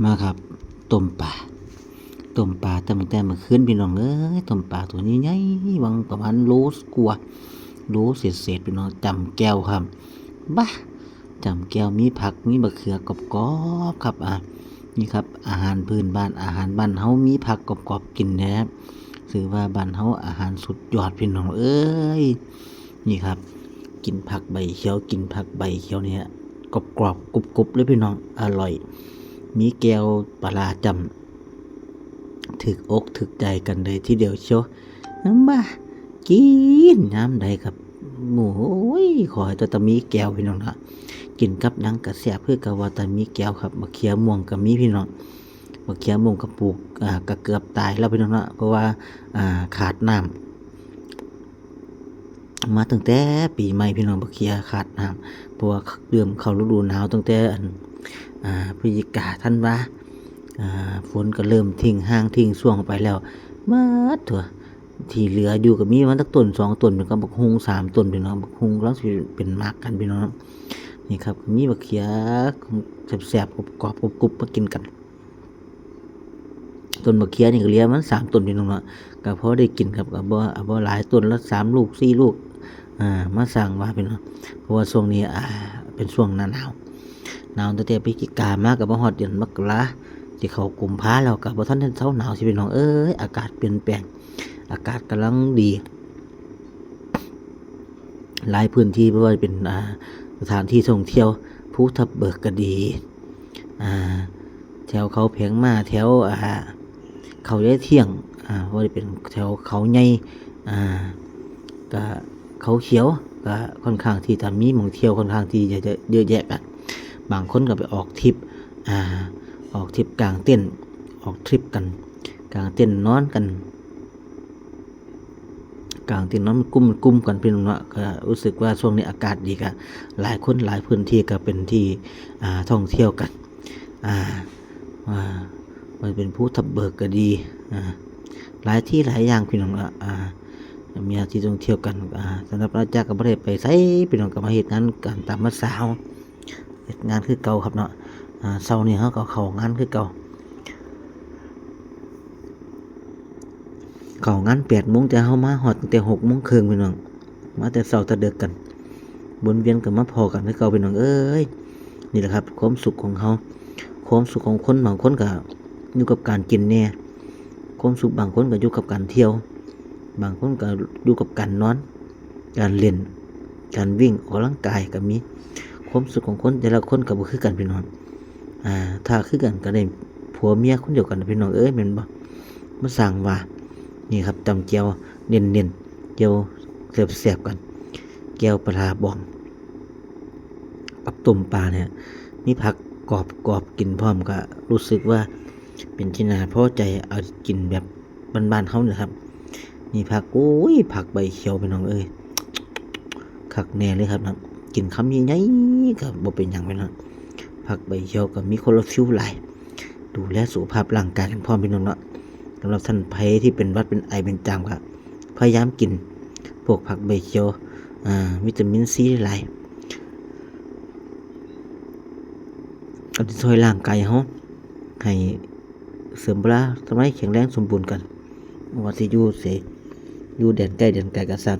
มาครับต้มปลาตั้งแต่เมื่อคืนพี่น้องเอ้ยต้มปลาตัวนี้ใหญ่วังประมาณโลกว่าโลเศษพี่น้องจำแก้วครับบ้าจำแก้วมีผักมีมะเขือกรอบๆครับนี่ครับอาหารพื้นบ้านอาหารบ้านเฮามีผักกรอบๆกินนะครับถือว่าบ้านเฮาอาหารสุดยอดพี่น้องเอ้ยนี่ครับกินผักใบเขียวกินผักใบเขียวเนี่ยกรอบๆกรุบๆเลยพี่น้องอร่อยมีแก้วปลาจำถึกอกถึกใจกันเลยทีเดียวเชียวมากินน้ำใดกับหมูขอให้ตัวตะมีแก้วพี่น้องนะกินกับนังกระแสเพื่อกะว่าตะมีแก้วครับมะเขือม่วงกับมีพี่น้องมะเขือม่วงกระปลูกกะเกือบตายแล้วพี่น้องนะเพราะว่าขาดน้ำมาตั้งแต่ปีใหม่พี่น้องมะเขือขาดน้ำเพราะว่าเริ่มเข้าฤดูหนาวตั้งแต่พฤศจิกาธันวาฝนก็เริ่มทิ้งห่างทิ้งช่วงไปแล้วมาถั่วที่เหลืออยู่ก็มีมันสักต้น2ต้นก็บักฮุง3ต้นพี่น้องบักฮุงแล้วสิเป็นมากกันพี่น้องนี่ครับมีบักเขียแซ่บๆกรอบๆกรุบๆมากินกันต้นบักเขียนี่ก็เหลือมัน3ต้นพี่น้องเนาะก็พอได้กินครับก็บ่หลายต้นละ3ลูก4ลูกมาสั่งว่าพี่น้องเพราะว่าช่วงนี้เป็นช่วงหน้าหนาวตั้งแต่พฤศจิกามาก็บ่ฮอดเดือนมกราที่เขากุมภาแล้วก็บ่ทันได้เซาหนาวสิพี่น้องเอ้ยอากาศเปลี่ยนแปลงอากาศกำลังดีหลายพื้นที่ไม่ว่าจะเป็นสถานที่ท่องเที่ยวภูทับเบิกก็ดีแถวเขาแผงม้าแถวเขาย้ายเที่ยงว่าจะเป็นแถวเขาใหญ่ก็เขาเขียวก็ค่อนข้างที่จะมีหม่องเที่ยวค่อนข้างที่จะเยอะแยะกันบางคนก็ไปออกทริปกลางเต้นออกทริปกันกลางเต้นนอนกันกลางเต้นนอนมันกุ้มกันเป็นเนาะก็รู้สึกว่าช่วงนี้อากาศดีก็หลายคนหลายพื้นที่ก็เป็นที่ท่องเที่ยวกันมันเป็นภูทับเบิกก็ดีหลายที่หลายอย่างพี่น้องมีที่ท่องเที่ยวกันสำหรับราชาก็บ่ได้ไปไสพี่น้องก็มาเฮ็ดงานกันตามภาษาเฮ็ดงานคือเก่าครับเนาะเช้านี้เฮาก็เข้างานคือเก่างาน8 โมงแต่เฮามาฮอดตั้งแต่6 โมงครึ่งพี่น้องมาแต่เช้าแต่ดึกกันวนเวียนกันมาพอกันคือเก่าพี่น้องเอ้ยนี่แหละครับความสุขของเฮาความสุขของคนบางคนก็อยู่กับการกินแน่ความสุขบางคนก็อยู่กับการเที่ยวบางคนก็อยู่กับการนอนการเล่นการวิ่งออกกำลังกายก็มีความสุขของคนแต่ละคนก็บ่คือกันพี่น้องถ้าคือกันก็ได้ผัวเมียคนเดียวกันพี่น้องเอ้ยแม่นบ่มาสร้างว่านี่ครับตำเจียวเน้นๆเจียวแซ่บๆกันแก้วปลาบ้องกับต้มปลาเนี่ยมีผักกรอบกินพร้อมก็รู้สึกว่าเป็นที่น่าพอใจเอากินแบบบ้านๆเฮานี่ครับนี่ผักผักใบเขียวพี่น้องเอ้ยคักแน่เลยครับนะกินคำใหญ่ๆก็บ่เป็นหยังพี่น้องผักใบเขียวก็มีคลอโรฟิลหลายดูแลสุขภาพร่างกายกันพร้อมพี่น้องเนาะสำหรับท่านไผที่เป็นหวัดเป็นไอเป็นจามครับพยายามกินพวกผักใบเขียววิตามินซีหลายก็จะช่วยร่างกายเฮาให้เสริมพละทำให้แข็งแรงสมบูรณ์กันว่าสิอยู่แดนใกล้กันซัก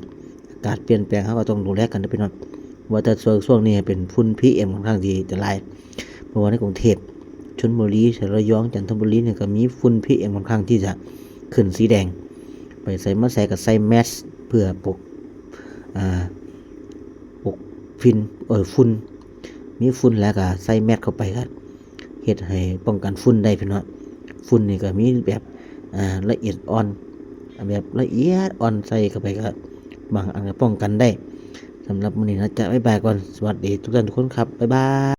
อากาศเปลี่ยนแปลงเฮาก็ต้องดูแลกันนะพี่น้องว่าแต่ช่วงนี้เป็นฝุ่น PM ค่อนข้างที่จะหลายเพราะว่าในกรุงเทพชลบุรีระยองจันทบุรีเนี่ยก็มีฝุ่น PM ค่อนข้างที่จะขึ้นสีแดงไปใส่มาใส่กับใส่แมสเพื่อปกฝุ่นมีฝุ่นแล้วก็ใส่แมสเข้าไปก็เฮ็ดให้ป้องกันฝุ่นได้พี่น้องฝุ่นนี่ก็มีแบบละเอียดอ่อนแบบละเอียดอ่อนใส่เข้าไปก็บางอันก็ป้องกันได้สำหรับมื้อนี้นะจ๊ะบ๊ายบายก่อนสวัสดีทุกท่านทุกคนครับบ๊ายบาย